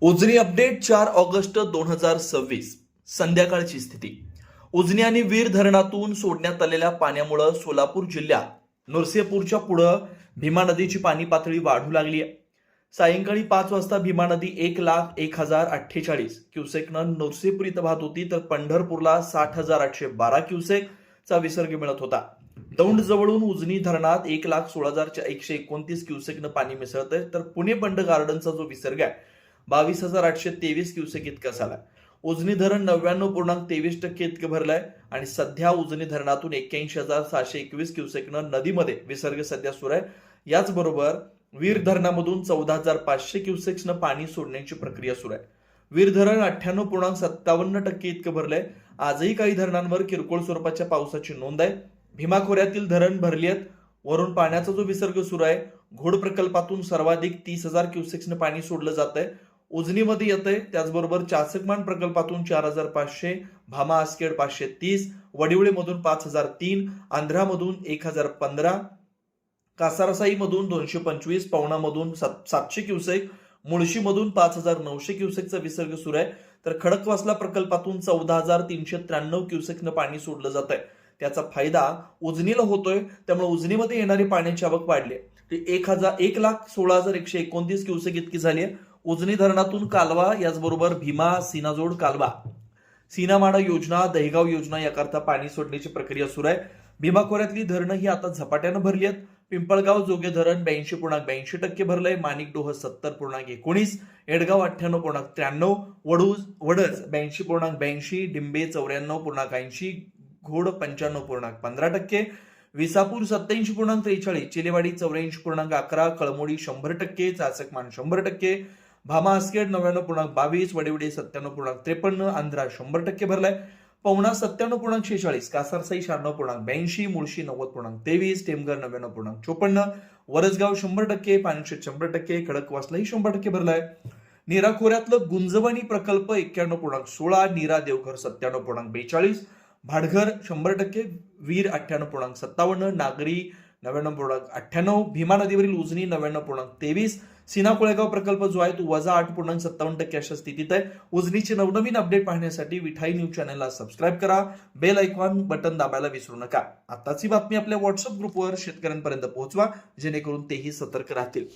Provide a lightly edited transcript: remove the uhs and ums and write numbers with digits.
Ujani update 4 August 2026 संध्याकाळची स्थिती. उजनी आणि वीर धरणातून सोडण्यात आलेल्या पाण्यामुळे सोलापूर जिल्ह्यात नरसीपूरच्या पुढं भीमा नदीची पाणी पातळी वाढू लागली आहे. सायंकाळी 5 वाजता भीमा नदी 1,01,048 क्युसेकनं नरसीपूर इथं वाहत होती, तर पंढरपूरला 60,812 क्युसेकचा विसर्ग मिळत होता. दौंड जवळून उजनी धरणात 1,16,129 क्युसेकनं पाणी मिसळतंय, तर पुणे बंड गार्डनचा जो विसर्ग आहे 22,823 क्युसेक इतका झाला. उजनी धरण 99.23% इतकं भरलंय आणि सध्या उजनी धरणातून 81,721 क्युसेकनं नदीमध्ये विसर्ग सध्या सुरू आहे. याचबरोबर वीर धरणामधून 14,500 क्युसेक्सनं पाणी सोडण्याची प्रक्रिया सुरू आहे. वीर धरण 98.57% इतकं भरलंय. आजही काही धरणांवर किरकोळ स्वरूपाच्या पावसाची नोंद आहे. भीमा खोऱ्यातील धरण भरली आहेत. वरून पाण्याचा जो विसर्ग सुरू आहे, घोड प्रकल्पातून सर्वाधिक 30,000 क्युसेक्सनं पाणी सोडलं जात आहे. उजनीमध्ये येतंय. त्याचबरोबर चासकमान प्रकल्पातून 4,500, भामा आसखेड 530, वडिवळेमधून 5,003, आंध्रामधून 1,015, कासारसाईमधून 225, पवनामधून 700 क्युसेक, मुळशीमधून 5,900 क्युसेकचा विसर्ग सुरू आहे. तर खडकवासला प्रकल्पातून 14,393 क्युसेकनं पाणी सोडलं जात आहे. त्याचा फायदा उजनीला होतोय. त्यामुळे उजनीमध्ये येणारी पाण्याची आवक वाढली आहे. 1,16,129 क्युसेक इतकी झाली आहे. उजनी धरणातून कालवा, याचबरोबर भीमा सीनाजोड कालवा, सीनामाडा योजना, दहेगाव योजना याकरता पाणी सोडण्याची प्रक्रिया सुरू आहे. भीमा खोऱ्यातली धरणं ही आता झपाट्यानं भरली आहेत. पिंपळगाव जोगे धरण 82.82% भरलंय. माणिकडोह 70.19, एडगाव 98.93, वडज 82.82, डिंबे 94.80, घोड 95.15%, विसापूर 87.43, चिलेवाडी 84.11, कळमोडी 100%, चासकमान 100%, भामा आसखेड 99.22, वडिवडे 97.53, आंध्रा 100% भरलाय. पवना 97.46, कासारसाई 96.82, मुळशी 90.23, टेमघर 99.54, वरसगाव 100%, पानशेत 100%, खडकवासलाही 100% भरलाय. नीरा खोऱ्यातलं गुंजवणी प्रकल्प 91.16, नीरा देवघर 97.42, भाटघर 100%, वीर 98.57, नागरी 99.98, भीमा नदीवरील उजनी 99.23, सीना कोळेगाव प्रकल्प जो आहे तो -8.57% अशा स्थितीत आहे. उजनीचे नवनवीन अपडेट पाहण्यासाठी विठाई न्यूज चॅनलला सबस्क्राईब करा. बेल आयकॉन बटन दाबायला विसरू नका. आताची बातमी आपल्या व्हॉट्सअप ग्रुपवर शेतकऱ्यांपर्यंत पोहोचवा, जेणेकरून तेही सतर्क राहतील.